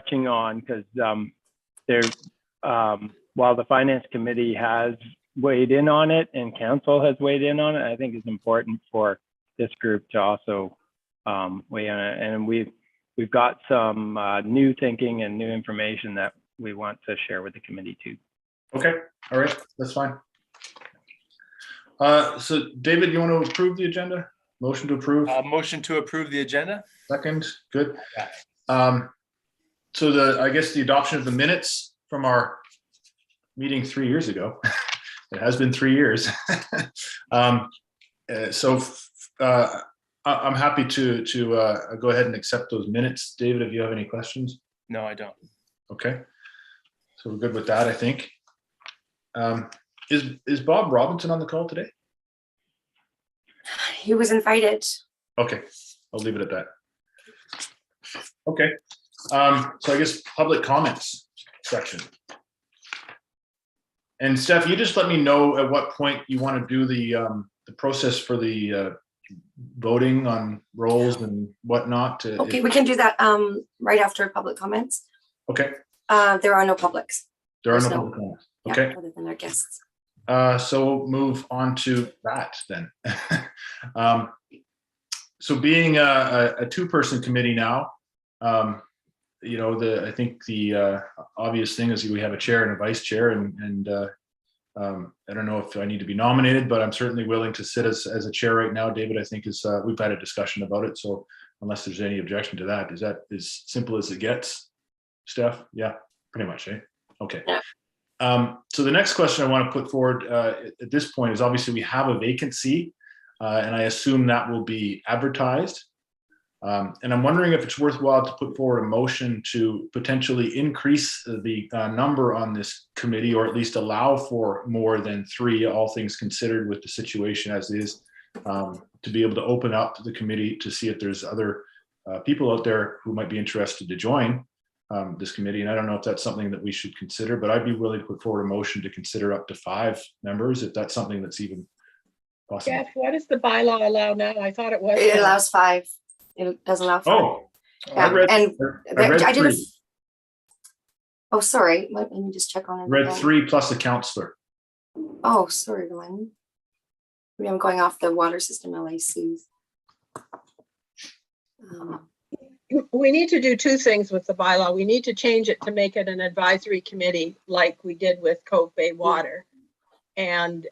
touching on, because while the finance committee has weighed in on it and council has weighed in on it, I think it's important for this group to also weigh in on it. And we've got some new thinking and new information that we want to share with the committee too. Okay, all right, that's fine. So David, you want to approve the agenda? Motion to approve? Motion to approve the agenda. Second, good. So I guess the adoption of the minutes from our meeting 3 years ago. It has been 3 years. I'm happy to go ahead and accept those minutes. David, if you have any questions? No, I don't. Okay, so we're good with that, I think. Is Bob Robinson on the call today? He was invited. Okay, I'll leave it at that. Okay, so I guess public comments section. And Steph, you just let me know at what point you want to do the process for the voting on roles and whatnot. Okay, we can do that right after public comments. Okay. There are no publics. There are no public comments. Okay. Yeah, other than our guests. So we'll move on to that then. So being a two-person committee now, you know, I think the obvious thing is we have a chair and a vice chair, and I don't know if I need to be nominated, but I'm certainly willing to sit as a chair right now. David, I think we've had a discussion about it, so unless there's any objection to that, is that as simple as it gets? Steph? Yeah, pretty much, eh? Okay. Yeah. So the next question I want to put forward at this point is, obviously we have a vacancy, and I assume that will be advertised. And I'm wondering if it's worthwhile to put forward a motion to potentially increase the number on this committee, or at least allow for more than 3, all things considered with the situation as is, to be able to open up the committee to see if there's other people out there who might be interested to join this committee. And I don't know if that's something that we should consider, but I'd be willing to put forward a motion to consider up to 5 members, if that's something that's even possible. Jeff, what does the bylaw allow now? I thought it was. It allows 5. It doesn't allow 5. Oh, Yeah, I read, and I read I did 3. Oh, sorry. Let me just check on it. Read again. 3 plus a counselor. Oh, sorry, Glenn. Maybe I'm going off the water system LACs. We need to do 2 things with the bylaw. We need to change it to make it an advisory committee like we did with Cove Bay Water. And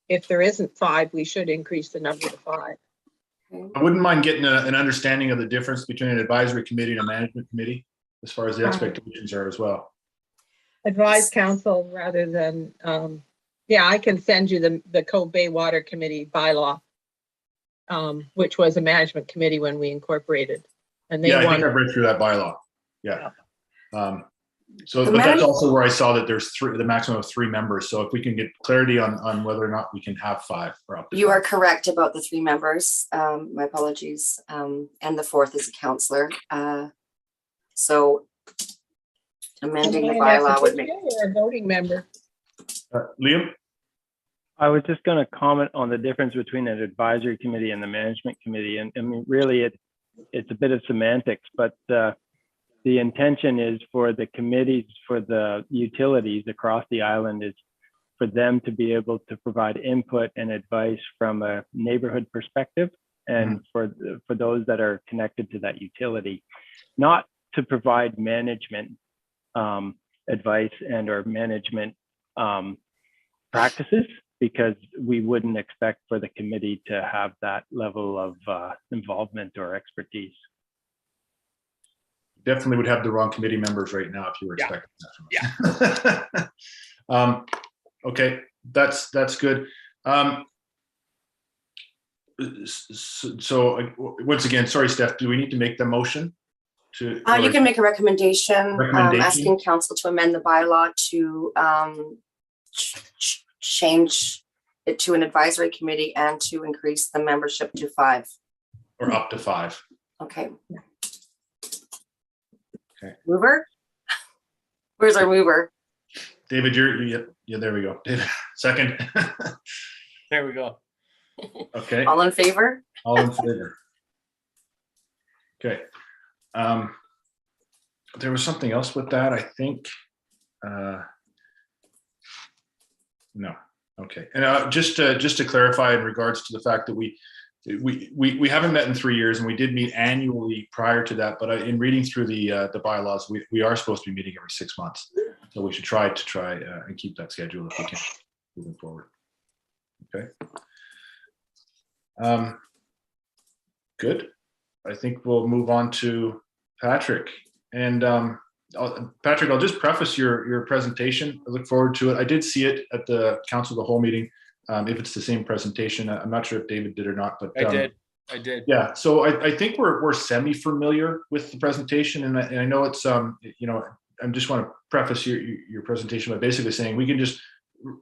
if there isn't 5, we should increase the number to 5. I wouldn't mind getting an understanding of the difference between an advisory committee and a management committee, as far as the expectations are as well. Advise council rather than, yeah, I can send you the Cove Bay Water Committee bylaw, which was a management committee when we incorporated. And they I think I've read through that bylaw. Yeah. So, but that's also where I saw that there's the maximum of 3 members. So if we can get clarity on whether or not we can have 5 or up to You 5. are correct about the 3 members. My apologies. And the 4th is a counselor. So amending the bylaw would make a voting member. Liam? I was just going to comment on the difference between an advisory committee and the management committee. And I mean, really, it's a bit of semantics, but the intention is for the committees for the utilities across the island is for them to be able to provide input and advice from a neighborhood perspective, and for those that are connected to that utility, not to provide management advice and or management practices, because we wouldn't expect for the committee to have that level of involvement or expertise. Definitely would have the wrong committee members right now if you were expecting that from us. Okay, that's good. So once again, sorry, Steph, do we need to make the motion? You can make a recommendation. Asking council to amend the bylaw to change it to an advisory committee and to increase the membership to 5. Or up to 5. Okay. Okay. Mover? Where's our mover? David, yeah, there we go. David, second. There we go. Okay. All in favor? All in favor. Okay. there was something else with that, I think. No. Okay. And just to clarify in regards to the fact that we haven't met in 3 years, and we did meet annually prior to that. But in reading through the bylaws, we are supposed to be meeting every 6 months. So we should try and keep that schedule if we can moving forward. Okay. Good. I think we'll move on to Patrick. And Patrick, I'll just preface your presentation. I look forward to it. I did see it at the Council of the Whole meeting. If it's the same presentation, I'm not sure if David did or not, but I did. Yeah, so I think we're semi-familiar with the presentation, and I know it's you know, I just want to preface your presentation by basically saying we can just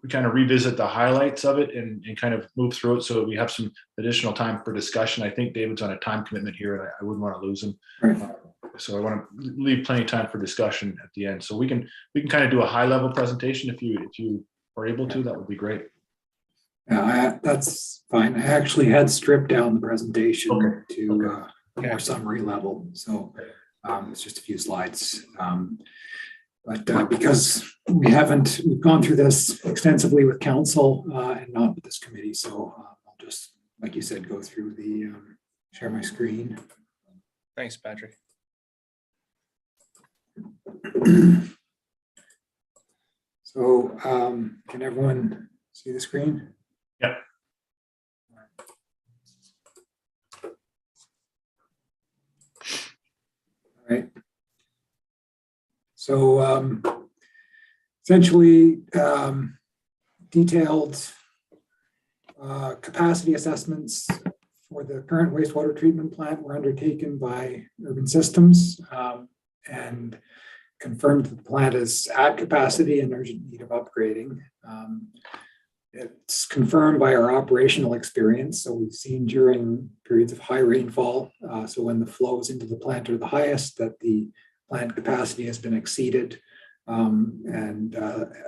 kind of revisit the highlights of it and kind of move through it so we have some additional time for discussion. I think David's on a time commitment here, and I wouldn't want to lose him. So I want to leave plenty of time for discussion at the end. So we can kind of do a high-level presentation if you are able to. That would be great. Yeah, that's fine. I actually had stripped down the presentation to a more summary level. So it's just a few slides. But because we've gone through this extensively with council and not with this committee. So I'll just, like you said, go through the, share my screen. Thanks, Patrick. So can everyone see the screen? Yeah. All right. So essentially detailed capacity assessments for the current wastewater treatment plant were undertaken by Urban Systems and confirmed that the plant is at capacity and urgent need of upgrading. It's confirmed by our operational experience. So we've seen during periods of high rainfall, so when the flows into the plant are the highest, that the plant capacity has been exceeded and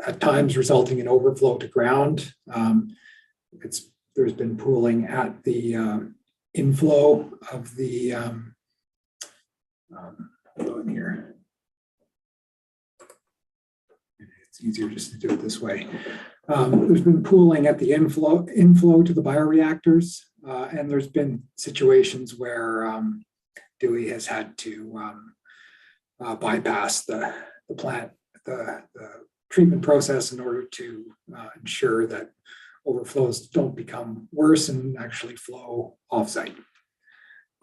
at times resulting in overflow to ground. There's been pooling at the inflow of the, hold on here. It's easier just to do it this way. There's been pooling at the inflow to the bioreactors, and there's been situations where Dewey has had to bypass the plant, the treatment process in order to ensure that overflows don't become worse and actually flow offsite.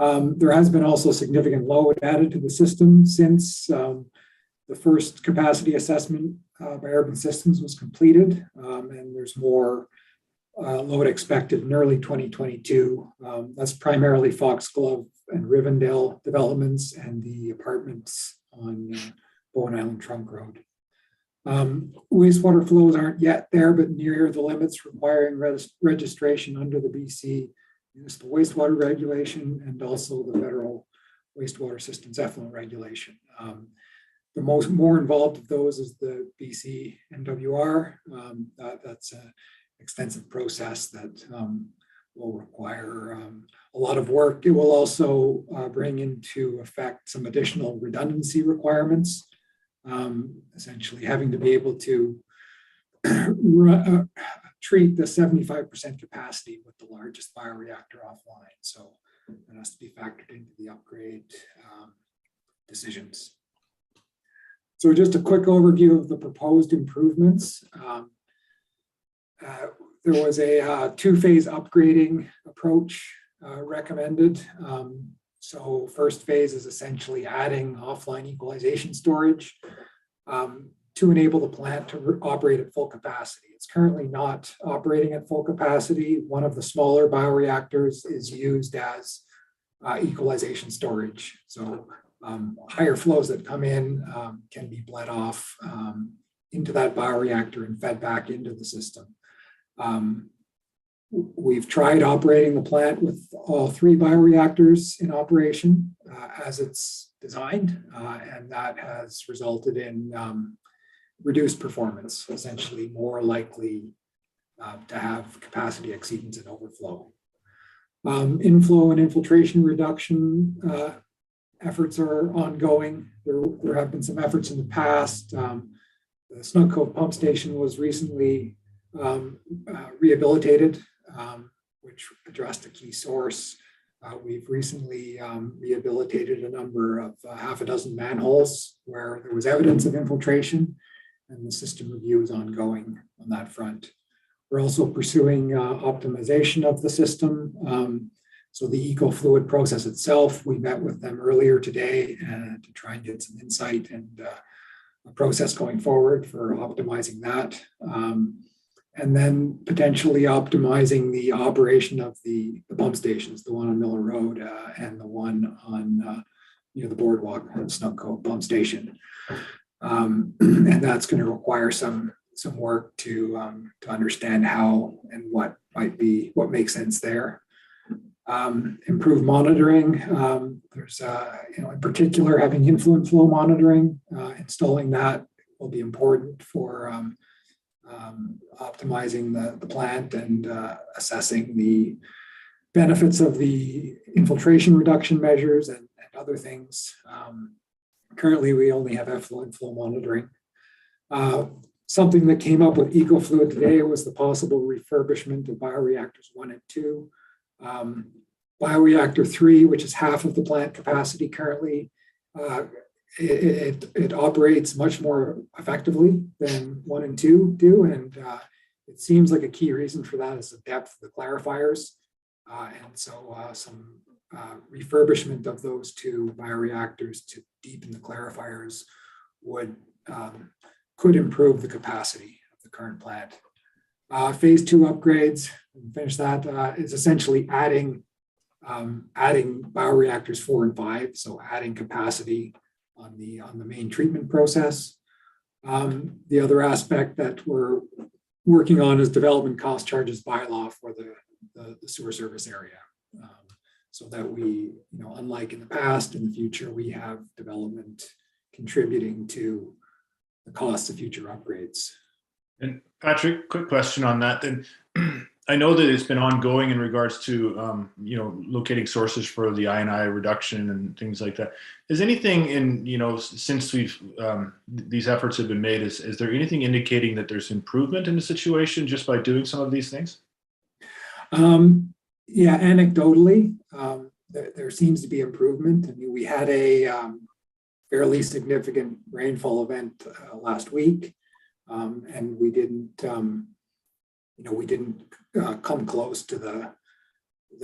There has been also significant load added to the system since the first capacity assessment by Urban Systems was completed, and there's more load expected in early 2022. That's primarily Foxglove and Rivendell developments and the apartments on Bowen Island Trunk Road. Wastewater flows aren't yet there, but near the limits requiring registration under the BC Municipal Wastewater Regulation and also the Federal Wastewater Systems Effluent Regulation. The more involved of those is the BC MWR. That's an extensive process that will require a lot of work. It will also bring into effect some additional redundancy requirements, essentially having to be able to treat the 75% capacity with the largest bioreactor offline. So that has to be factored into the upgrade decisions. So just a quick overview of the proposed improvements. There was a two-phase upgrading approach recommended. So first phase is essentially adding offline equalization storage to enable the plant to operate at full capacity. It's currently not operating at full capacity. One of the smaller bioreactors is used as equalization storage. So higher flows that come in can be bled off into that bioreactor and fed back into the system. We've tried operating the plant with all three bioreactors in operation as it's designed, and that has resulted in reduced performance, essentially more likely to have capacity exceedance and overflow. Inflow and infiltration reduction efforts are ongoing. There have been some efforts in the past. The Snug Cove pump station was recently rehabilitated, which addressed a key source. We've recently rehabilitated a number of half a dozen manholes where there was evidence of infiltration, and the system review is ongoing on that front. We're also pursuing optimization of the system. So the eco-fluid process itself, we met with them earlier today to try and get some insight and a process going forward for optimizing that. And then potentially optimizing the operation of the pump stations, the one on Miller Road and the one on near the boardwalk on Snug Cove pump station. And that's going to require some work to understand how and what makes sense there. Improve monitoring. There's in particular having influent flow monitoring. Installing that will be important for optimizing the plant and assessing the benefits of the infiltration reduction measures and other things. Currently, we only have effluent flow monitoring. Something that came up with EcoFluid today was the possible refurbishment of bioreactors 1 and 2. Bioreactor 3, which is half of the plant capacity currently, it operates much more effectively than 1 and 2 do, and it seems like a key reason for that is the depth of the clarifiers, and so some refurbishment of those 2 bioreactors to deepen the clarifiers could improve the capacity of the current plant. Phase 2 upgrades, finish that, is essentially adding bioreactors 4 and 5, so adding capacity on the main treatment process. The other aspect that we're working on is development cost charges bylaw for the sewer service area, so that we, unlike in the past, in the future, we have development contributing to the cost of future upgrades. And Patrick, quick question on that. Then I know that it's been ongoing in regards to locating sources for the I&I reduction and things like that. Is anything since these efforts have been made, is there anything indicating that there's improvement in the situation just by doing some of these things? Yeah, anecdotally, there seems to be improvement. I mean, we had a fairly significant rainfall event last week, and we didn't come close to the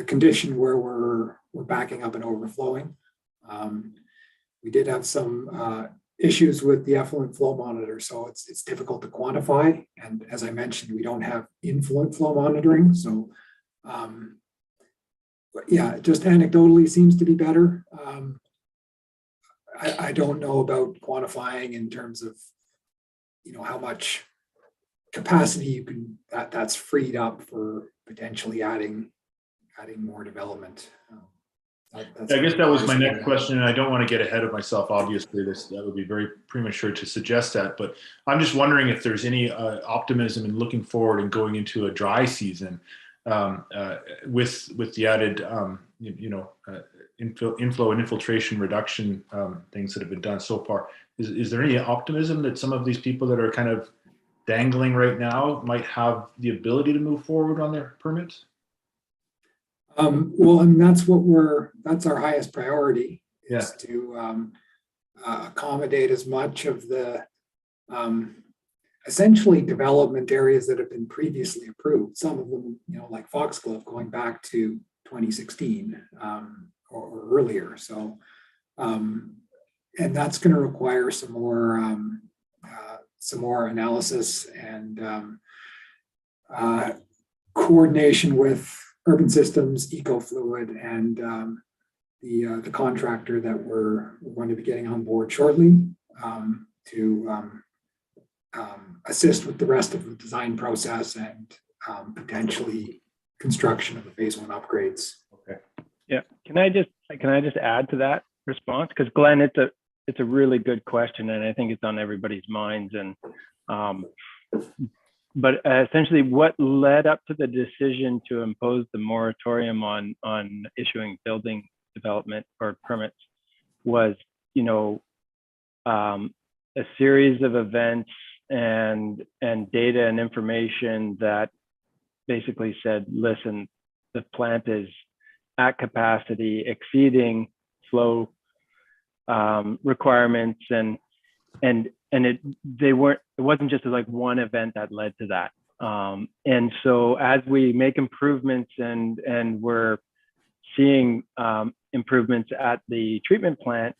condition where we're backing up and overflowing. We did have some issues with the effluent flow monitor, so it's difficult to quantify. And as I mentioned, we don't have influent flow monitoring, so but yeah, just anecdotally seems to be better. I don't know about quantifying in terms of how much capacity that's freed up for potentially adding more development. I guess that was my next question, and I don't want to get ahead of myself. Obviously, that would be very premature to suggest that, but I'm just wondering if there's any optimism in looking forward and going into a dry season with the added inflow and infiltration reduction things that have been done so far. Is there any optimism that some of these people that are kind of dangling right now might have the ability to move forward on their permits? Well, and that's our highest priority, is to accommodate as much of the essentially development areas that have been previously approved. Some of them, like Foxglove, going back to 2016 or earlier. So, and that's going to require some more analysis and coordination with Urban Systems, EcoFluid, and the contractor that we're going to be getting on board shortly to assist with the rest of the design process and potentially construction of the phase 1 upgrades. Okay. Yeah, can I just add to that response? Because Glenn, it's a really good question, and I think it's on everybody's minds. And but essentially, what led up to the decision to impose the moratorium on issuing building development or permits was, a series of events and data and information that basically said, listen, the plant is at capacity, exceeding flow requirements, and it wasn't just like one event that led to that. And so as we make improvements and we're seeing improvements at the treatment plant,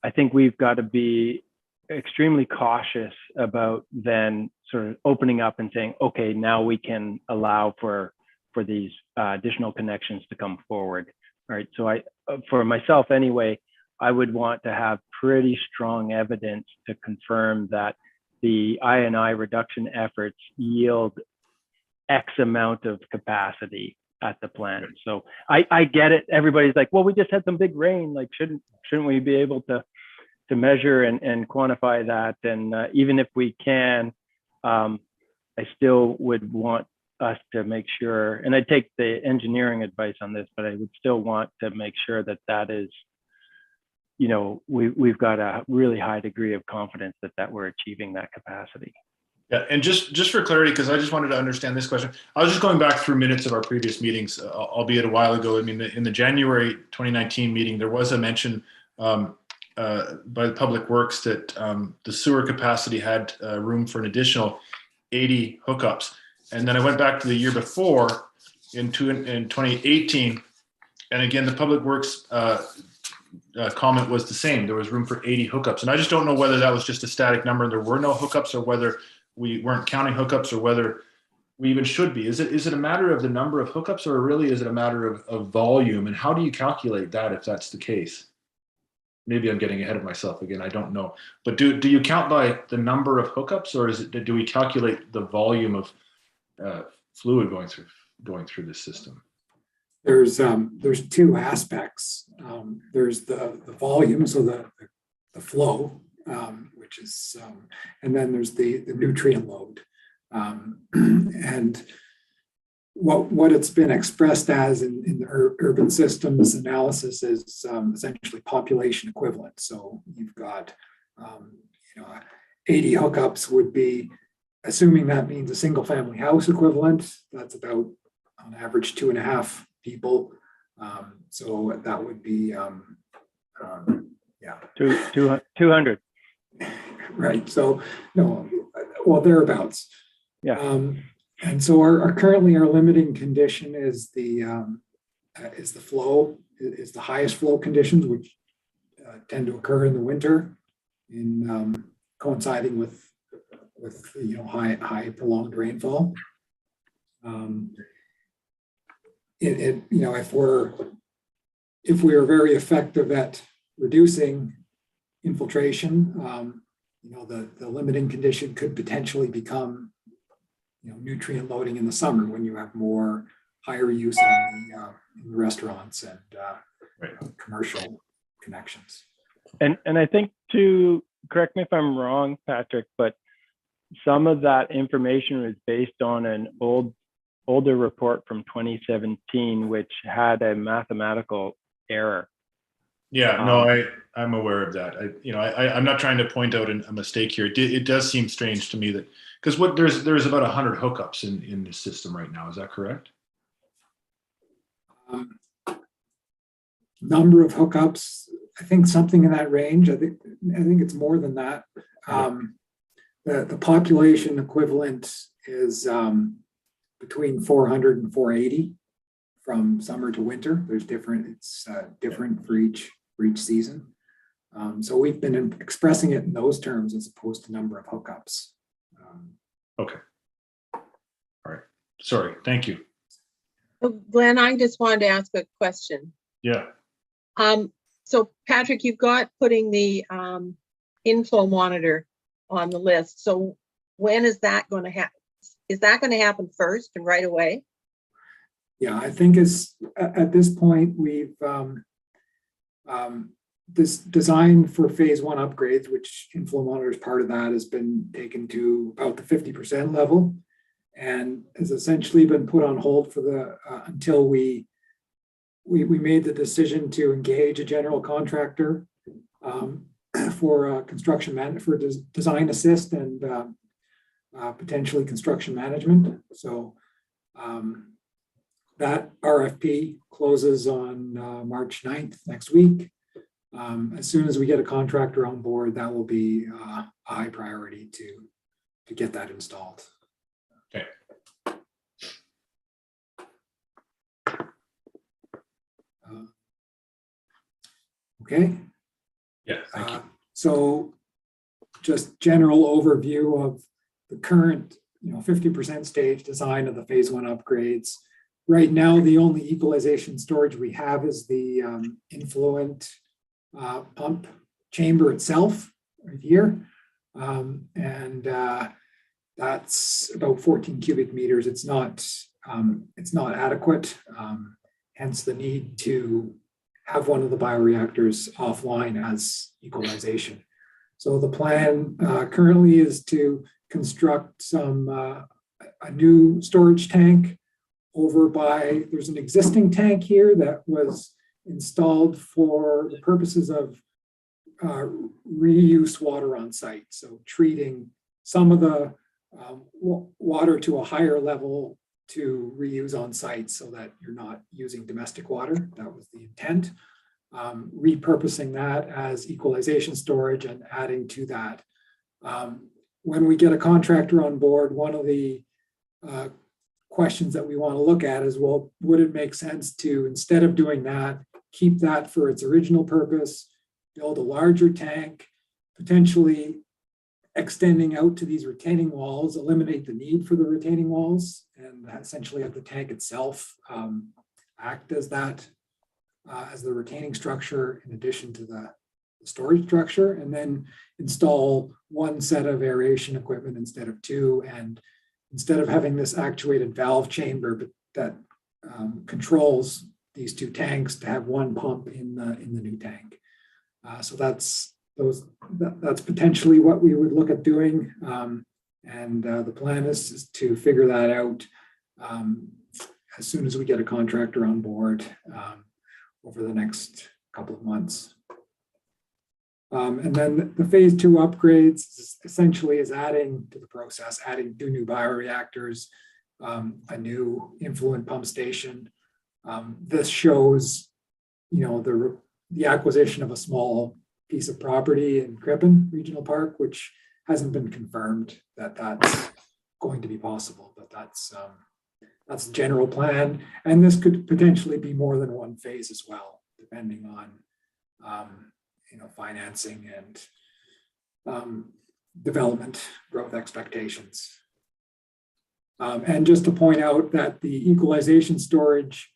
I think we've got to be extremely cautious about then sort of opening up and saying, okay, now we can allow for these additional connections to come forward. All right. So for myself anyway, I would want to have pretty strong evidence to confirm that the I&I reduction efforts yield X amount of capacity at the plant. So I get it. Everybody's like, well, we just had some big rain. Like, shouldn't we be able to measure and quantify that? And even if we can, I still would want us to make sure, and I take the engineering advice on this, but I would still want to make sure that is, we've got a really high degree of confidence that we're achieving that capacity. Yeah, and just for clarity, because I just wanted to understand this question, I was just going back through minutes of our previous meetings, albeit a while ago. I mean, in the January 2019 meeting, there was a mention by the Public Works that the sewer capacity had room for an additional 80 hookups. And then I went back to the year before in 2018, and again, the Public Works comment was the same. There was room for 80 hookups. And I just don't know whether that was just a static number and there were no hookups, or whether we weren't counting hookups, or whether we even should be. Is it a matter of the number of hookups, or really is it a matter of volume? And how do you calculate that if that's the case? Maybe I'm getting ahead of myself again. I don't know. But do you count by the number of hookups, or do we calculate the volume of fluid going through this system? There's two aspects. There's the volume, so the flow, which is, and then there's the nutrient load. And what it's been expressed as in the urban systems analysis is essentially population equivalent. So you've got 80 hookups would be, assuming that means a single family house equivalent, that's about on average 2.5 people. So that would be 200. Right. So no, well, thereabouts. Yeah. And so our currently our limiting condition is the flow, is the highest flow conditions, which tend to occur in the winter, in coinciding with high prolonged rainfall. If we are very effective at reducing infiltration, the limiting condition could potentially become nutrient loading in the summer, when you have more higher use in the restaurants and commercial connections. And I think, to correct me if I'm wrong, Patrick, but some of that information was based on an older report from 2017, which had a mathematical error. Yeah, no, I'm aware of that. I'm not trying to point out a mistake here. It does seem strange to me that, because there's about 100 hookups in the system right now. Is that correct? Number of hookups, I think something in that range. I think it's more than that. The population equivalent is between 400 and 480 from summer to winter. It's different for each season. So we've been expressing it in those terms as opposed to number of hookups. Okay. All right. Sorry. Thank you. Glenn, I just wanted to ask a question. Yeah. So Patrick, you've got putting the inflow monitor on the list. So when is that going to happen? Is that going to happen first and right away? Yeah, I think at this point we've this design for phase 1 upgrades, which inflow monitor is part of that, has been taken to about the 50% level, and has essentially been put on hold for the until we made the decision to engage a general contractor for construction for design assist and potentially construction management. So that RFP closes on March 9th next week. As soon as we get a contractor on board, that will be a high priority to get that installed. Okay. Okay. Yeah, thank you. So just general overview of the current 50% stage design of the phase 1 upgrades. Right now, the only equalization storage we have is the influent pump chamber itself right here. And that's about 14 cubic meters. It's not adequate, hence the need to have one of the bioreactors offline as equalization. So the plan currently is to construct a new storage tank over by, there's an existing tank here that was installed for the purposes of reuse water on site. So treating some of the water to a higher level to reuse on site so that you're not using domestic water. That was the intent. Repurposing that as equalization storage and adding to that. When we get a contractor on board, one of the questions that we want to look at is, well, would it make sense to, instead of doing that, keep that for its original purpose, build a larger tank, potentially extending out to these retaining walls, eliminate the need for the retaining walls, and essentially have the tank itself act as that, as the retaining structure in addition to the storage structure, and then install one set of aeration equipment instead of two, and instead of having this actuated valve chamber that controls these two tanks, to have one pump in the new tank. So that's potentially what we would look at doing, and the plan is to figure that out as soon as we get a contractor on board over the next couple of months. And then the phase 2 upgrades essentially is adding to the process, adding 2 new bioreactors, a new influent pump station. This shows, the acquisition of a small piece of property in Crippen Regional Park, which hasn't been confirmed that that's going to be possible, but that's the general plan. And this could potentially be more than one phase as well, depending on financing and development growth expectations. And just to point out that the equalization storage,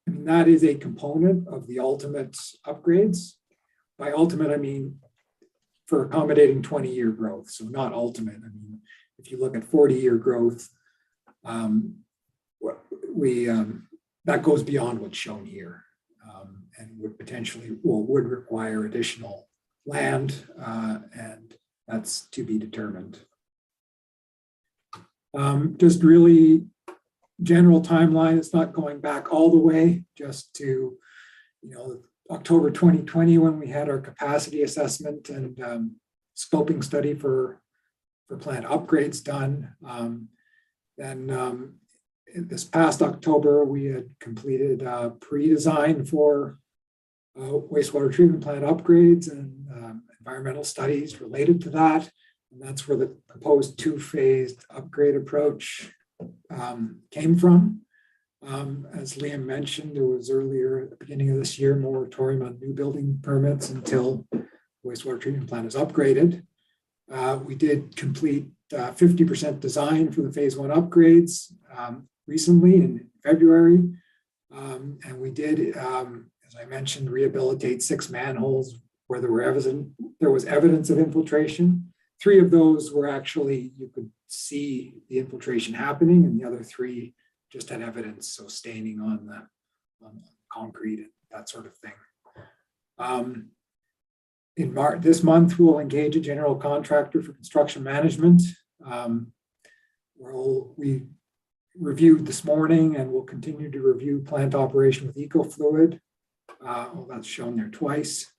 that is a component of the ultimate upgrades. By ultimate, I mean for accommodating 20-year growth. So not ultimate. I mean, if you look at 40-year growth, that goes beyond what's shown here, and would require additional land, and that's to be determined. Just really general timeline. It's not going back all the way, just to October 2020 when we had our capacity assessment and scoping study for plant upgrades done. Then this past October, we had completed pre-design for wastewater treatment plant upgrades and environmental studies related to that. And that's where the proposed 2-phased upgrade approach came from. As Liam mentioned, there was earlier at the beginning of this year, moratorium on new building permits until wastewater treatment plant is upgraded. We did complete 50% design for the phase 1 upgrades recently in February. And we did, as I mentioned, rehabilitate 6 manholes where there was evidence of infiltration. 3 of those were actually, you could see the infiltration happening, and the other 3 just had evidence, so staining on the concrete and that sort of thing. In March this month, we'll engage a general contractor for construction management. We reviewed this morning, and we'll continue to review plant operation with EcoFluid. That's shown there twice.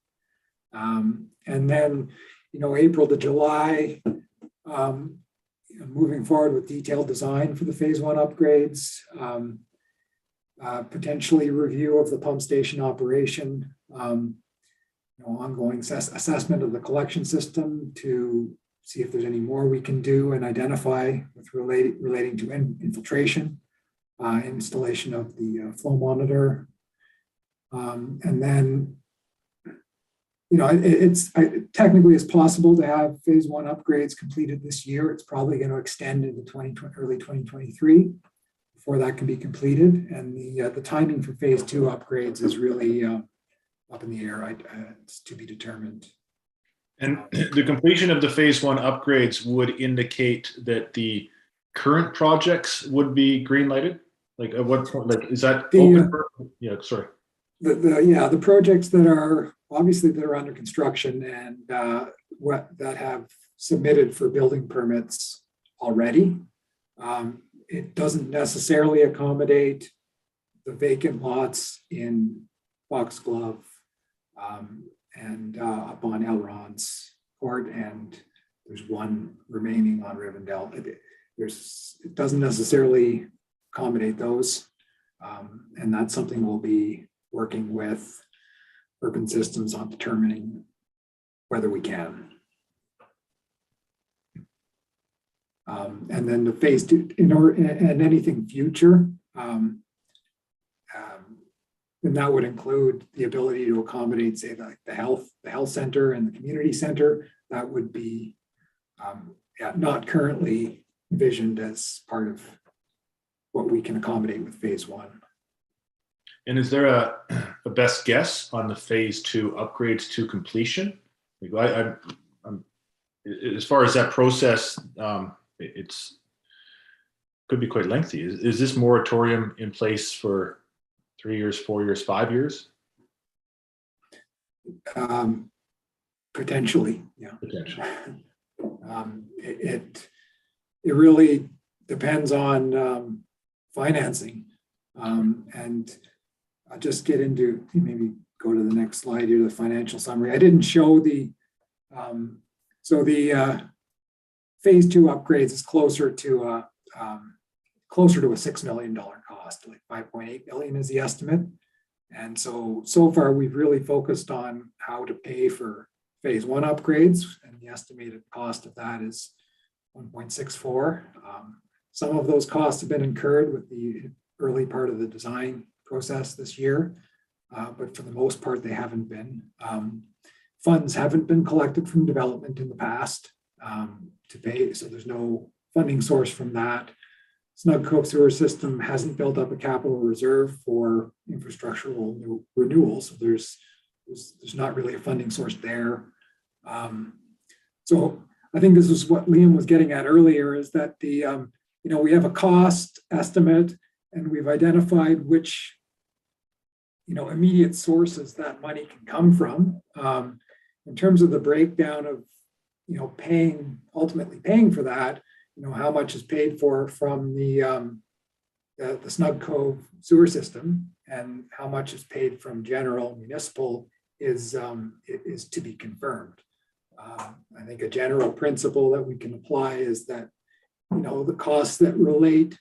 And then, April to July, moving forward with detailed design for the phase one upgrades, potentially review of the pump station operation, ongoing assessment of the collection system to see if there's any more we can do and identify with relating to infiltration, installation of the flow monitor. And then, technically it's possible to have phase one upgrades completed this year. It's probably going to extend into early 2023 before that can be completed. And the timing for phase two upgrades is really up in the air. It's to be determined. And the completion of the phase one upgrades would indicate that the current projects would be green lighted? Like at what point, like is that open? Yeah, sorry. The projects that are under construction and that have submitted for building permits already. It doesn't necessarily accommodate the vacant lots in Foxglove and up on Elron's Court, and there's one remaining on Rivendell. It doesn't necessarily accommodate those, and that's something we'll be working with Urban Systems on determining whether we can. And then the phase two, and anything future, and that would include the ability to accommodate, say, like the health center and the community center. That would be not currently envisioned as part of what we can accommodate with phase one. And is there a best guess on the phase two upgrades to completion? Like I'm as far as that process, it's could be quite lengthy. Is this moratorium in place for 3 years, 4 years, 5 years? Potentially, yeah. Potentially. It really depends on financing, and I'll just get into, maybe go to the next slide here, the financial summary. I didn't show the phase two upgrades is closer to a $6 million cost, like 5.8 million is the estimate. And so far we've really focused on how to pay for phase one upgrades, and the estimated cost of that is 1.64. Some of those costs have been incurred with the early part of the design process this year, but for the most part they haven't been. Funds haven't been collected from development in the past to pay, so there's no funding source from that. Snug Cove sewer system hasn't built up a capital reserve for infrastructural renewal, so there's not really a funding source there. So I think this is what Liam was getting at earlier, is that we have a cost estimate and we've identified which immediate sources that money can come from. In terms of the breakdown of ultimately paying for that, how much is paid for from the Snug Cove sewer system and how much is paid from general municipal is to be confirmed. I think a general principle that we can apply is that the costs that relate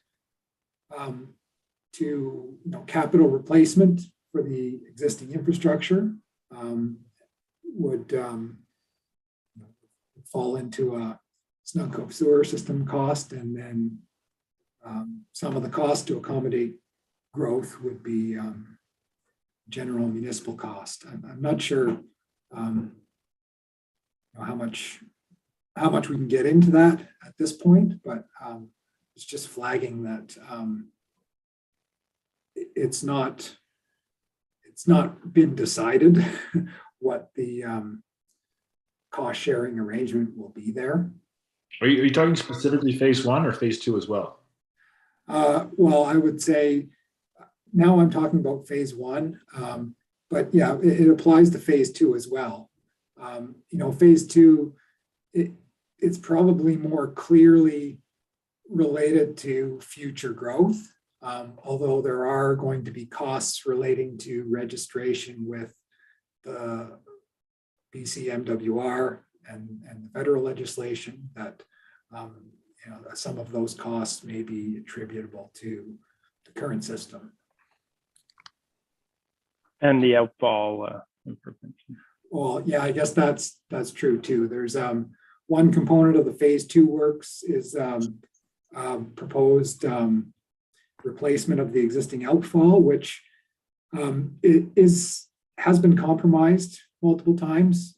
to capital replacement for the existing infrastructure would fall into a Snug Cove sewer system cost, and then some of the cost to accommodate growth would be general municipal cost. I'm not sure how much we can get into that at this point, but it's just flagging that it's not been decided what the cost sharing arrangement will be there. Are you talking specifically phase one or phase two as well? Well, I would say now I'm talking about phase one, but yeah, it applies to phase two as well. Phase two, it's probably more clearly related to future growth, although there are going to be costs relating to registration with the PCMWR and the federal legislation that some of those costs may be attributable to the current system. And the outfall improvements. Well, yeah, I guess that's true too. There's one component of the phase 2 works is proposed replacement of the existing outfall, which has been compromised multiple times.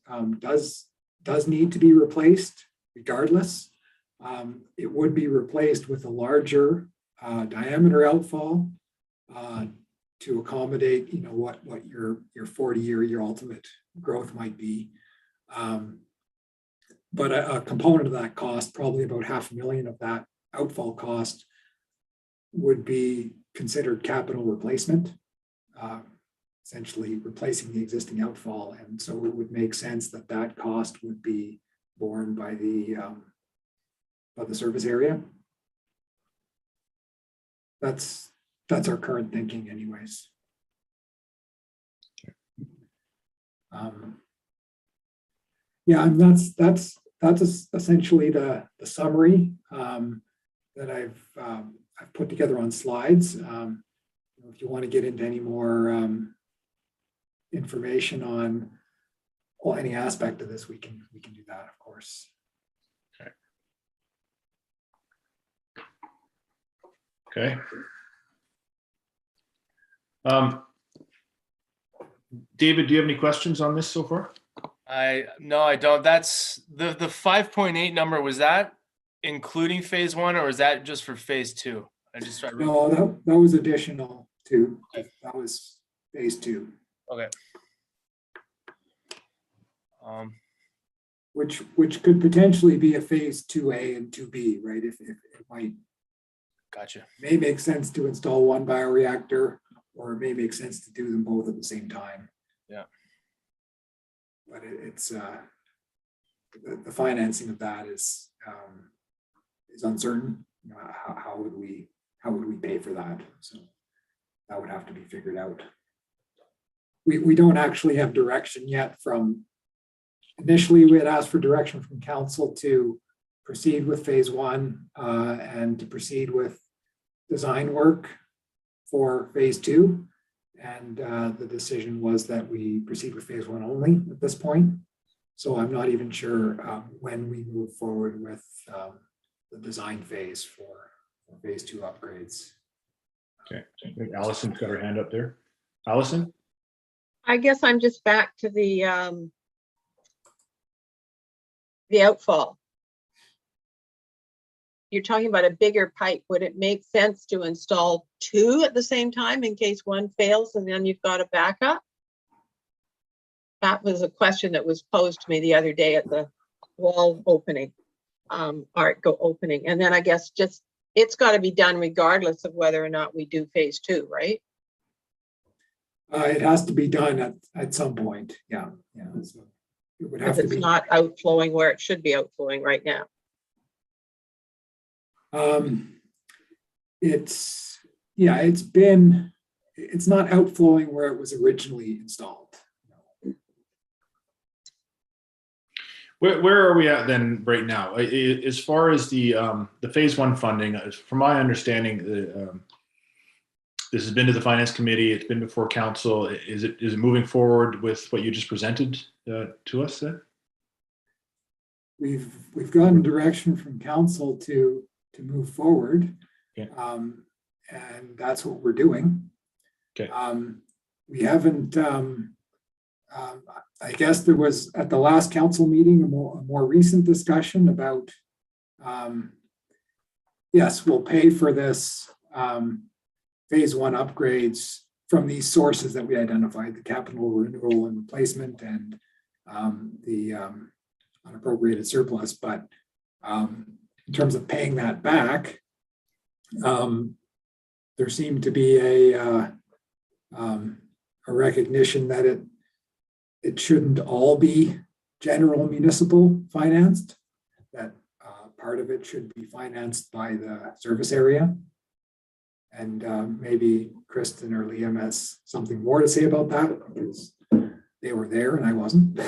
Does need to be replaced regardless. It would be replaced with a larger diameter outfall to accommodate, what your 40-year your ultimate growth might be. But a component of that cost, probably about $500,000 of that outfall cost, would be considered capital replacement, essentially replacing the existing outfall. And so it would make sense that that cost would be borne by the service area. That's our current thinking anyways. Yeah, and that's essentially the summary that I've put together on slides. If you want to get into any more information on any aspect of this, we can do that, of course. Okay. David, do you have any questions on this so far? No, I don't. That's the 5.8 number. Was that including phase 1 or is that just for phase 2? I just tried. No, that was additional to, that was phase 2. Okay. Which could potentially be a phase 2A and 2B, right? If it might. Gotcha. May make sense to install one bioreactor, or it may make sense to do them both at the same time. Yeah. But it's the financing of that is uncertain. How would we pay for that? So that would have to be figured out. We don't actually have direction yet from. Initially, we had asked for direction from council to proceed with phase 1 and to proceed with design work for phase 2. And the decision was that we proceed with phase 1 only at this point. So I'm not even sure when we move forward with the design phase for phase 2 upgrades. Okay, I think Allison's got her hand up there. Allison? I guess I'm just back to the outfall. You're talking about a bigger pipe. Would it make sense to install 2 at the same time in case one fails and then you've got a backup? That was a question that was posed to me the other day at the wall opening, opening. And then I guess just, it's got to be done regardless of whether or not we do phase 2, right? It has to be done at some point. Yeah. So it would have If to be. it's not outflowing where it should be outflowing right now. It's not outflowing where it was originally installed. Where are we at then right now? As far as the phase 1 funding, from my understanding, this has been to the finance committee. It's been before council. Is it moving forward with what you just presented to us then? We've gotten direction from council to move forward. Okay. And that's what we're doing. Okay. We haven't, I guess there was at the last council meeting, a more recent discussion about, yes, we'll pay for this phase 1 upgrades from these sources that we identified, the capital renewal and replacement and the unappropriated surplus. But in terms of paying that back, there seemed to be a recognition that it shouldn't all be general municipal financed, that part of it should be financed by the service area. And maybe Kristen or Liam has something more to say about that because they were there and I wasn't.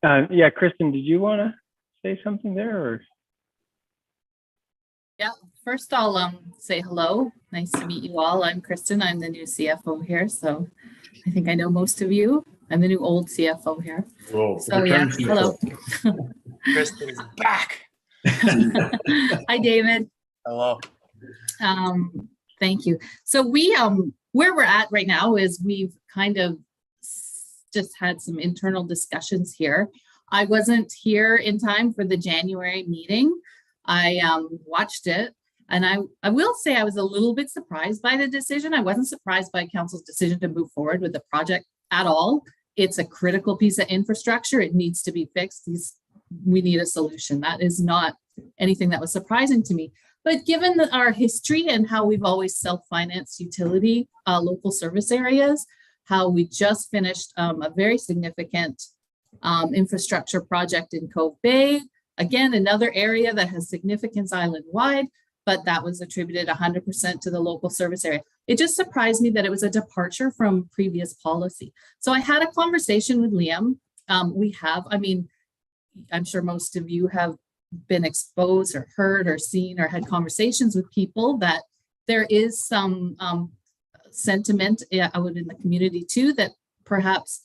Yeah, Kristen, did you want to say something there? Or? First, I'll say hello. Nice to meet you all. I'm Kristen. I'm the new CFO here, so I think I know most of you. I'm the new old CFO here. Whoa, So yeah, hello. Kristen is back. Hi, David. Hello. Thank you. So we where we're at right now is we've kind of just had some internal discussions here. I wasn't here in time for the January meeting. I watched it, and I will say I was a little bit surprised by the decision. I wasn't surprised by council's decision to move forward with the project at all. It's a critical piece of infrastructure. It needs to be fixed. We need a solution. That is not anything that was surprising to me. But given our history and how we've always self-financed utility local service areas, how we just finished a very significant infrastructure project in Cove Bay. Again, another area that has significance island-wide, but that was attributed 100% to the local service area. It just surprised me that it was a departure from previous policy. So I had a conversation with Liam. I'm sure most of you have been exposed or heard or seen or had conversations with people that there is some sentiment out in the community too, that perhaps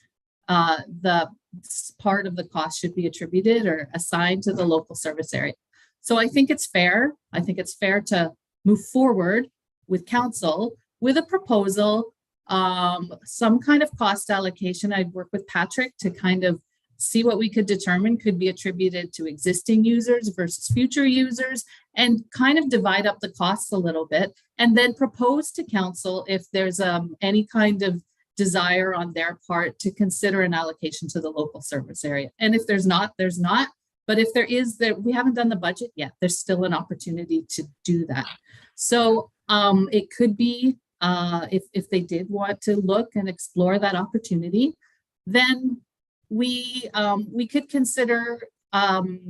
the part of the cost should be attributed or assigned to the local service area. So I think it's fair. I think it's fair to move forward with council with a proposal, some kind of cost allocation. I'd work with Patrick to kind of see what we could determine could be attributed to existing users versus future users, and kind of divide up the costs a little bit, and then propose to council if there's any kind of desire on their part to consider an allocation to the local service area. And if there's not, there's not. But if there is, we haven't done the budget yet, there's still an opportunity to do that. So it could be, if they did want to look and explore that opportunity, then we could consider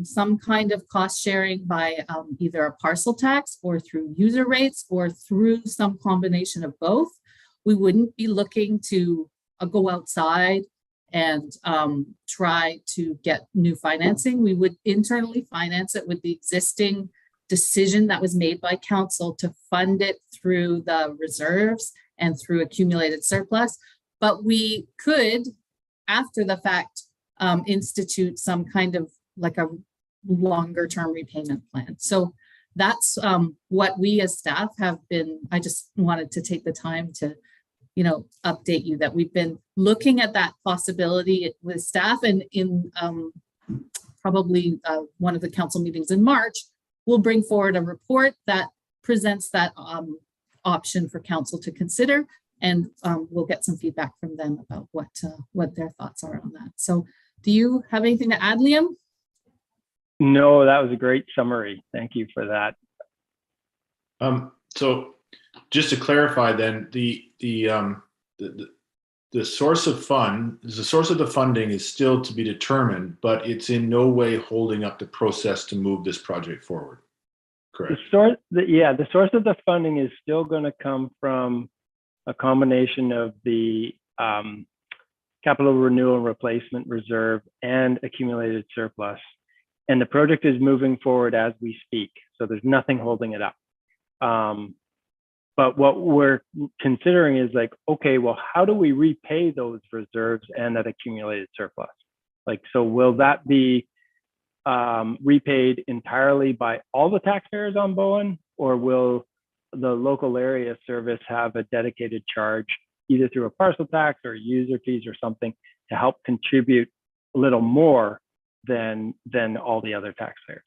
some kind of cost sharing by either a parcel tax or through user rates or through some combination of both. We wouldn't be looking to go outside and try to get new financing. We would internally finance it with the existing decision that was made by council to fund it through the reserves and through accumulated surplus. But we could, after the fact, institute some kind of like a longer term repayment plan. So that's what we as staff have been. I just wanted to take the time to, update you that we've been looking at that possibility with staff, and in probably one of the council meetings in March, we'll bring forward a report that presents that option for council to consider, and we'll get some feedback from them about what their thoughts are on that. So do you have anything to add, Liam? No, that was a great summary. Thank you for that. So just to clarify then, the source of the funding is still to be determined, but it's in no way holding up the process to move this project forward. Correct. The source of the funding is still going to come from a combination of the capital renewal and replacement reserve and accumulated surplus. And the project is moving forward as we speak. So there's nothing holding it up. But what we're considering is like, okay, well, how do we repay those reserves and that accumulated surplus? Like, so will that be repaid entirely by all the taxpayers on Bowen, or will the local area service have a dedicated charge either through a parcel tax or user fees or something to help contribute a little more than all the other taxpayers?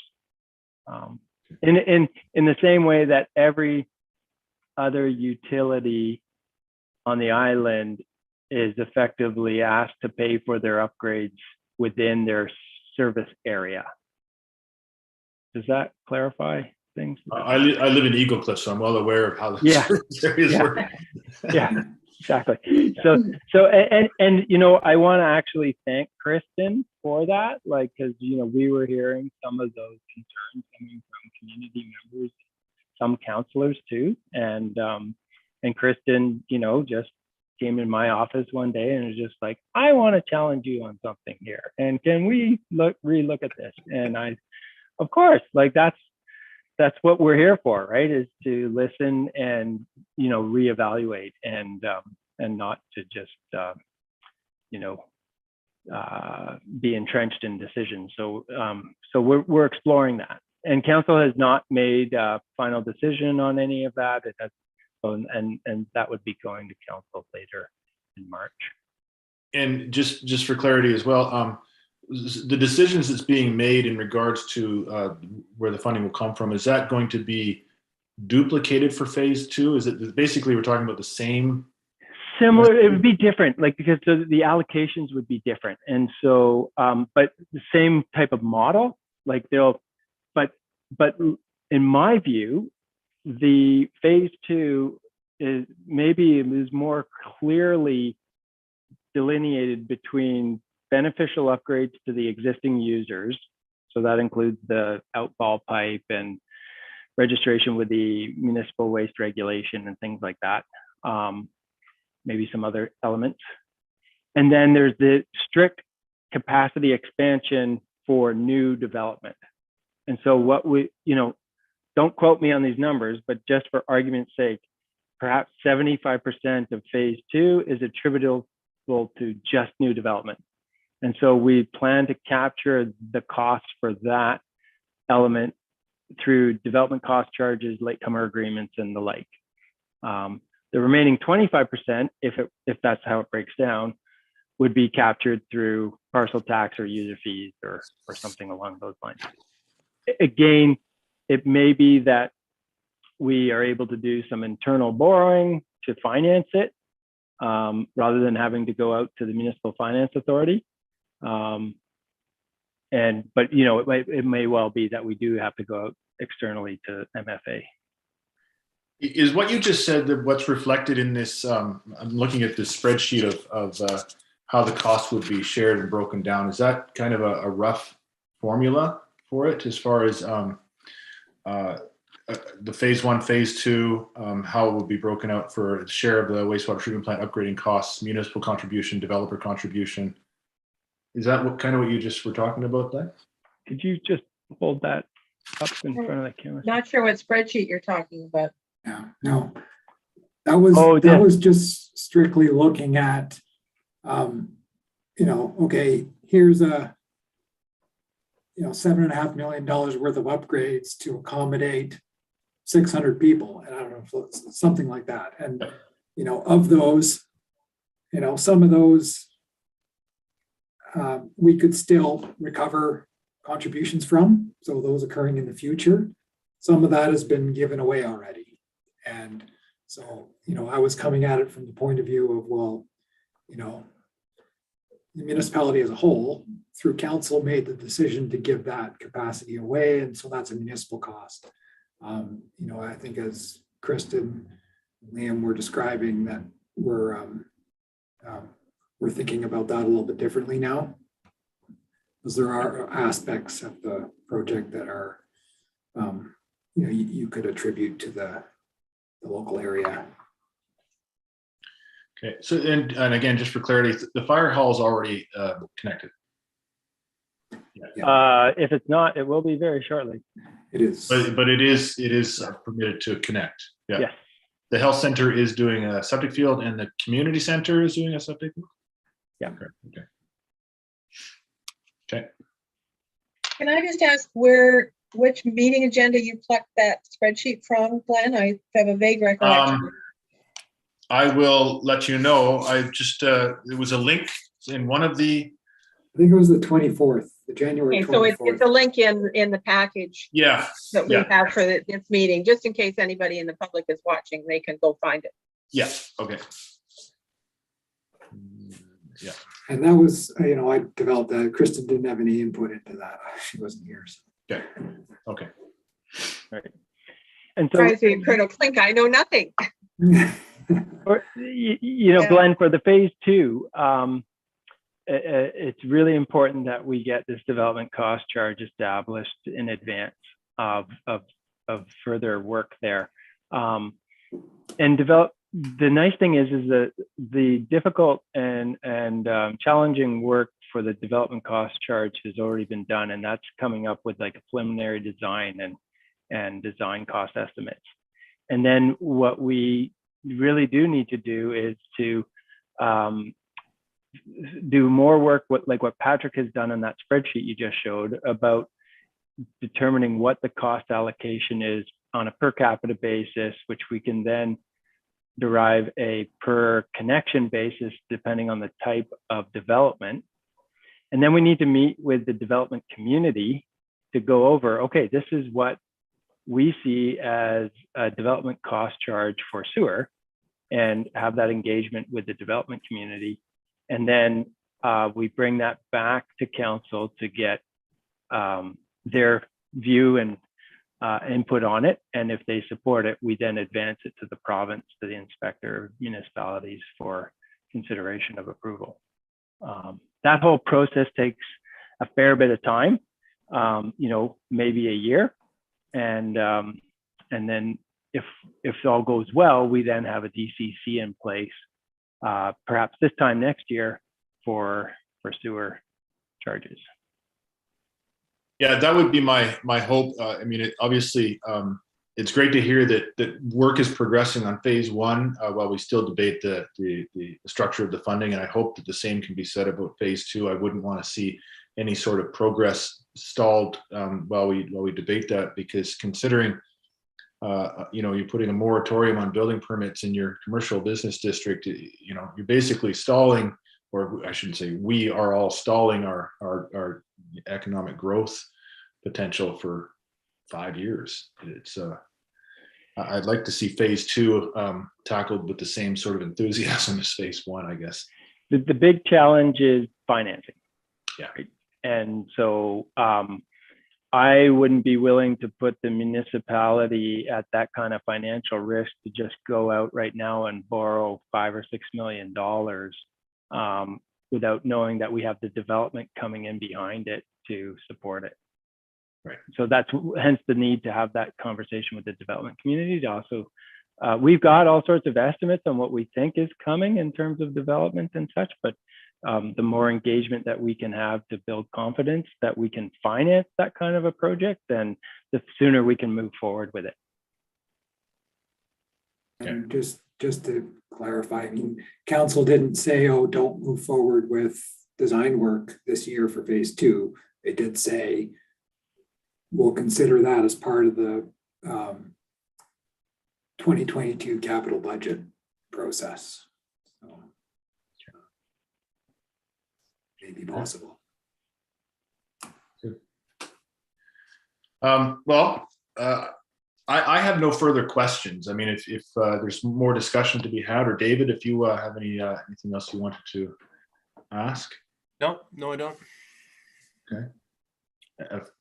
In the same way that every other utility on the island is effectively asked to pay for their upgrades within their service area. Does that clarify things? I live in Eagle Cliff, so I'm well aware of how the service areas work. Yeah, exactly. So I want to actually thank Kristen for that, like, because we were hearing some of those concerns coming from community members, some counselors too, and Kristen, just came in my office one day and was just like, I want to challenge you on something here. And can we relook at this? And I, of course, like that's what we're here for, right? Is to listen and, reevaluate and not to just, be entrenched in decisions. So we're exploring that. And council has not made a final decision on any of that. It has, and that would be going to council later in March. And just for clarity as well, the decisions that's being made in regards to where the funding will come from, is that going to be duplicated for phase 2? Is it basically we're talking about the same? Similar, it would be different, like because the allocations would be different, and so, but the same type of model, like but in my view, the phase 2 is more clearly delineated between beneficial upgrades to the existing users. So that includes the outfall pipe and registration with the municipal waste regulation and things like that. Maybe some other elements. And then there's the strict capacity expansion for new development. And so what we, don't quote me on these numbers, but just for argument's sake, perhaps 75% of phase 2 is attributable to just new development. And so we plan to capture the costs for that element through development cost charges, latecomer agreements, and the like. The remaining 25%, if that's how it breaks down, would be captured through parcel tax or user fees or something along those lines. Again, it may be that we are able to do some internal borrowing to finance it, rather than having to go out to the municipal finance authority. But it may well be that we do have to go out externally to MFA. Is what you just said that what's reflected in this? I'm looking at this spreadsheet of how the cost would be shared and broken down. Is that kind of a rough formula for it, as far as the phase 1, phase 2, how it would be broken out for the share of the wastewater treatment plant upgrading costs, municipal contribution, developer contribution? Is that what you just were talking about there? Could you just hold that up in front of the camera? Not sure what spreadsheet you're talking about. Yeah, no, that was just strictly looking at, okay, here's a, $7.5 million worth of upgrades to accommodate 600 people. And I don't know if it's something like that. And, of those, some of those, we could still recover contributions from. So those occurring in the future, some of that has been given away already. And so, I was coming at it from the point of view of, well, the municipality as a whole, through council, made the decision to give that capacity away. And so that's a municipal cost. I think as Kristen and Liam were describing, that we're thinking about that a little bit differently now, because there are aspects of the project that are, you could attribute to the local area. Okay, so and again, just for clarity, the fire hall is already connected. Yeah. If it's not, it will be very shortly. It is. But it is permitted to connect. Yeah. Yes. The health center is doing a septic field, and the community center is doing a septic field. Yeah. Okay. Okay. Can I just ask which meeting agenda you plucked that spreadsheet from, Glenn? I have a vague recollection. I will let you know. I just it was a link in one of the. I think it was the 24th, the January 24th. Okay, so it's a link in the package. Yeah. That we have for this meeting, just in case anybody in the public is watching, they can go find it. Yeah. Okay. Yeah. And that was, I developed that. Kristen didn't have any input into that. She wasn't here. So. Okay. Okay. Right. And so, Tries to be Colonel Klink, I know nothing. Glenn, for the phase 2, it's really important that we get this development cost charge established in advance of further work there. And the nice thing is that the difficult and challenging work for the development cost charge has already been done, and that's coming up with like a preliminary design and design cost estimates. And then what we really do need to do is to do more work like what Patrick has done on that spreadsheet you just showed about determining what the cost allocation is on a per capita basis, which we can then derive a per connection basis depending on the type of development. And then we need to meet with the development community to go over, okay, this is what we see as a development cost charge for sewer, and have that engagement with the development community. And then we bring that back to council to get their view and input on it. And if they support it, we then advance it to the province, to the inspector of municipalities for consideration of approval. That whole process takes a fair bit of time, maybe a year. And then if all goes well, we then have a DCC in place, perhaps this time next year for sewer charges. Yeah, that would be my hope. I mean, obviously, it's great to hear that work is progressing on phase one while we still debate the structure of the funding, and I hope that the same can be said about phase two. I wouldn't want to see any sort of progress stalled while we debate that, because considering you're putting a moratorium on building permits in your commercial business district, you're basically stalling, or I shouldn't say we are all stalling our economic growth potential for 5 years. It's I'd like to see phase two tackled with the same sort of enthusiasm as phase one, I guess. The big challenge is financing. Yeah. Right? And so I wouldn't be willing to put the municipality at that kind of financial risk to just go out right now and borrow $5 or $6 million without knowing that we have the development coming in behind it to support it. Right. So that's hence the need to have that conversation with the development community. To also, we've got all sorts of estimates on what we think is coming in terms of development and such, but the more engagement that we can have to build confidence that we can finance that kind of a project, then the sooner we can move forward with it. And just to clarify, I mean, council didn't say, oh, don't move forward with design work this year for phase two. They did say, we'll consider that as part of the 2022 capital budget process. So, maybe possible. I have no further questions. I mean, if there's more discussion to be had, or David, if you have anything else you wanted to ask. No, I don't. Okay.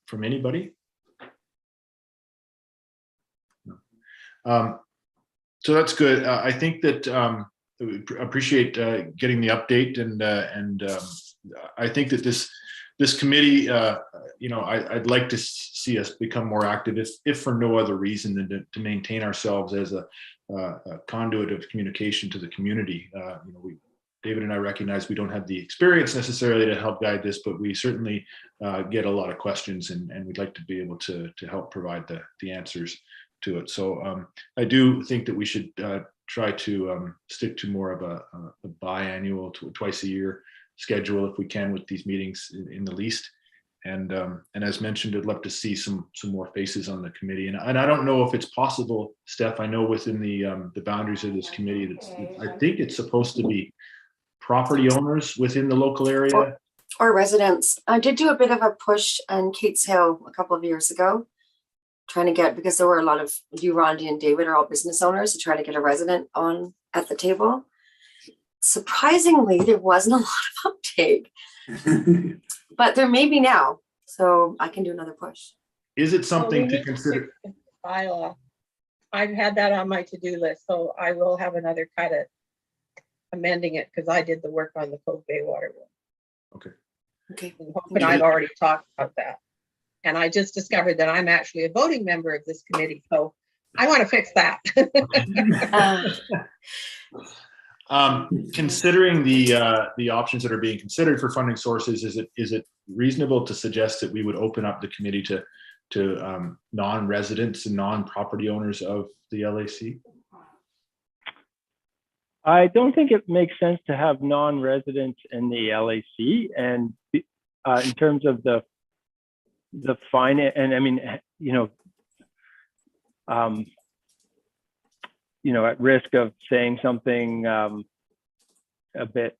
From anybody? No. So that's good. I think that we appreciate getting the update, and I think that this committee, I'd like to see us become more active, if for no other reason than to maintain ourselves as a conduit of communication to the community. David and I recognize we don't have the experience necessarily to help guide this, but we certainly get a lot of questions, and we'd like to be able to help provide the answers to it. So I do think that we should try to stick to more of a biannual, twice a year schedule if we can, with these meetings in the least. And as mentioned, I'd love to see some more faces on the committee. And I don't know if it's possible, Steph, I know within the boundaries of this committee, I think it's supposed to be property owners within the local area. Or residents. I did do a bit of a push on Kate's Hill a couple of years ago, trying to get, because there were a lot of you, Rondi and David are all business owners, to try to get a resident on at the table. Surprisingly, there wasn't a lot of uptake, but there may be now, so I can do another push. Is it something to consider? Bylaw. I've had that on my to-do list, so I will have another cut at amending it, because I did the work on the Cove Bay Water one. Okay. And I've already talked about that. And I just discovered that I'm actually a voting member of this committee. So I want to fix that. Considering the options that are being considered for funding sources, is it reasonable to suggest that we would open up the committee to non-residents and non-property owners of the LAC? I don't think it makes sense to have non-residents in the LAC, and in terms of the finance, and I mean, at risk of saying something a bit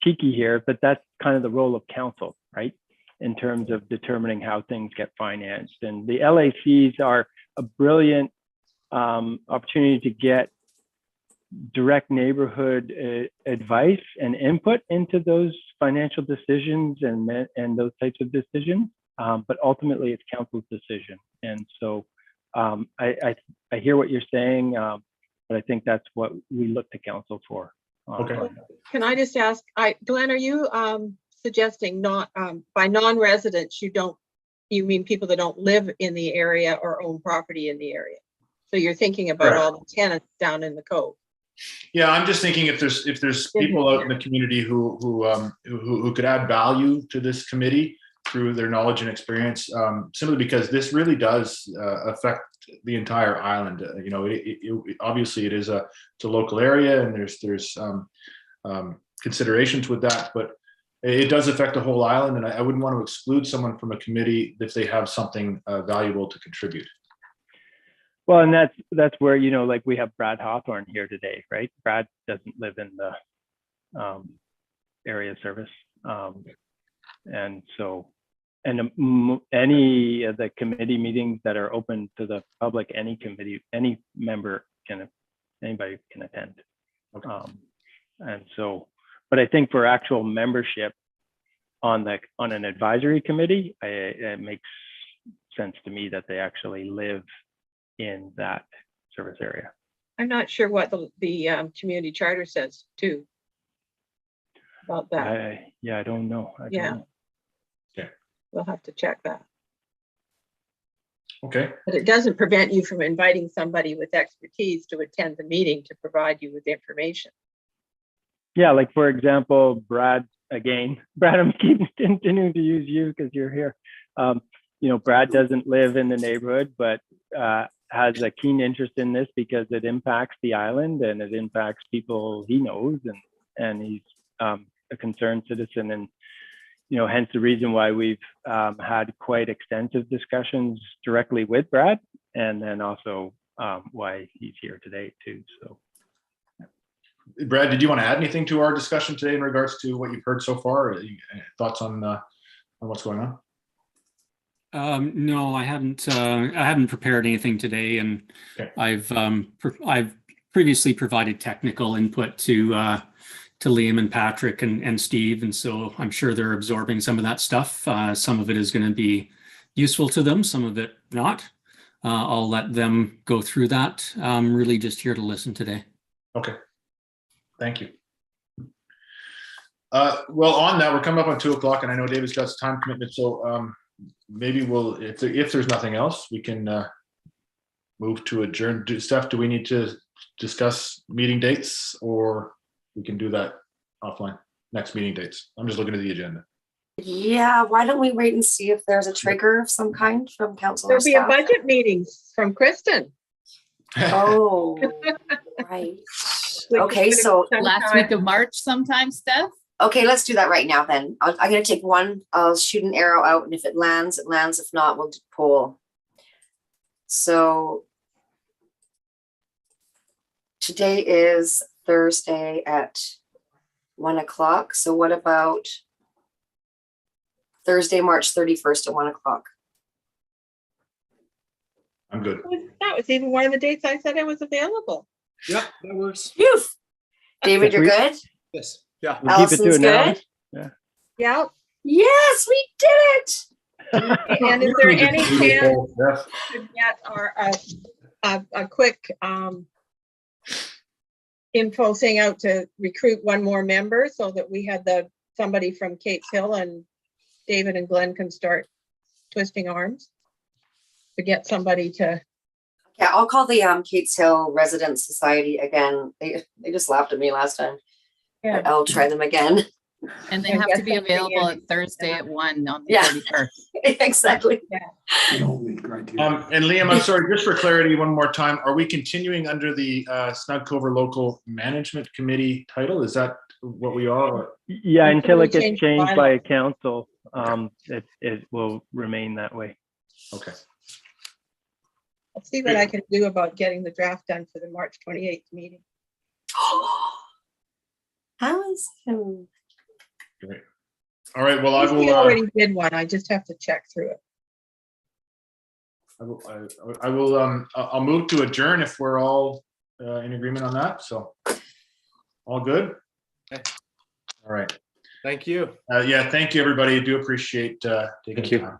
cheeky here, but that's kind of the role of council, right? In terms of determining how things get financed. And the LACs are a brilliant opportunity to get direct neighborhood advice and input into those financial decisions and those types of decisions. But ultimately it's council's decision. And so I hear what you're saying, but I think that's what we look to council for. Okay. Can I just ask, Glenn, are you suggesting not by non-residents, you mean people that don't live in the area or own property in the area? So you're thinking about Correct. all the tenants down in the cove? Yeah, I'm just thinking if there's people out in the community who could add value to this committee through their knowledge and experience, simply because this really does affect the entire island. Obviously it's a local area, and there's considerations with that, but it does affect the whole island, and I wouldn't want to exclude someone from a committee if they have something valuable to contribute. Well, and that's where, like we have Brad Hawthorne here today, right? Brad doesn't live in the area of service. And so, any of the committee meetings that are open to the public, anybody can attend. Okay. And so, but I think for actual membership on an advisory committee, it makes sense to me that they actually live in that service area. I'm not sure what the community charter says too about that. I don't know. I don't know. Okay. We'll have to check that. Okay. But it doesn't prevent you from inviting somebody with expertise to attend the meeting to provide you with information. Yeah, like for example, Brad, I'm continuing to use you because you're here. Brad doesn't live in the neighborhood, but has a keen interest in this because it impacts the island and it impacts people he knows, and he's a concerned citizen, and hence the reason why we've had quite extensive discussions directly with Brad, and then also why he's here today too. So, Brad, did you want to add anything to our discussion today in regards to what you've heard so far? Thoughts on what's going on? No, I haven't prepared anything today, and okay. I've previously provided technical input to Liam and Patrick and Steve, and so I'm sure they're absorbing some of that stuff. Some of it is going to be useful to them, some of it not. I'll let them go through that. I'm really just here to listen today. Okay, thank you. Well, on that, we're coming up on 2 o'clock, and I know David's got some time commitment, so maybe we'll, if there's nothing else, we can move to adjourn. Steph, do we need to discuss meeting dates, or we can do that offline? Next meeting dates. I'm just looking at the agenda. Yeah, why don't we wait and see if there's a trigger of some kind from council? There'll be a budget meeting from Kristen. Oh, right. Okay, so Last week of March sometime, Steph? okay, let's do that right now then. I'm gonna take one, I'll shoot an arrow out, and if it lands, it lands. If not, we'll pull. So today is Thursday at 1 o'clock. So what about Thursday, March 31st at 1 o'clock? I'm good. That was even one of the dates I said I was available. Yep, that works. Phew. David, you're good? Yes. Yeah. We'll keep it to Allison's an hour. good? Yeah. Yes, we did it. And is there any chance to get a quick info thing out to recruit one more member so that we had somebody from Kate's Hill, and David and Glenn can start twisting arms to get somebody to Yeah, I'll call the Kate's Hill Resident Society again. They just laughed at me last time. Yeah. But I'll try them again. And they And have get to be something available in. at Thursday at 1 on the Yeah. 31st. Exactly. The only criteria. And Liam, I'm sorry, just for clarity, one more time, are we continuing under the Snug Cove Local Management Committee title? Is that what we are? Or- Yeah, Until until we it gets change the changed by bylaw. a council, it will remain that way. Okay. I'll see what I can do about getting the draft done for the March 28th meeting. How is him? Great. All right. Well, I He will. already did one. I just have to check through it. I will. I'll move to adjourn if we're all in agreement on that. So, all good. Okay. All right. Thank you. Yeah. Thank you, everybody. I do appreciate taking the time.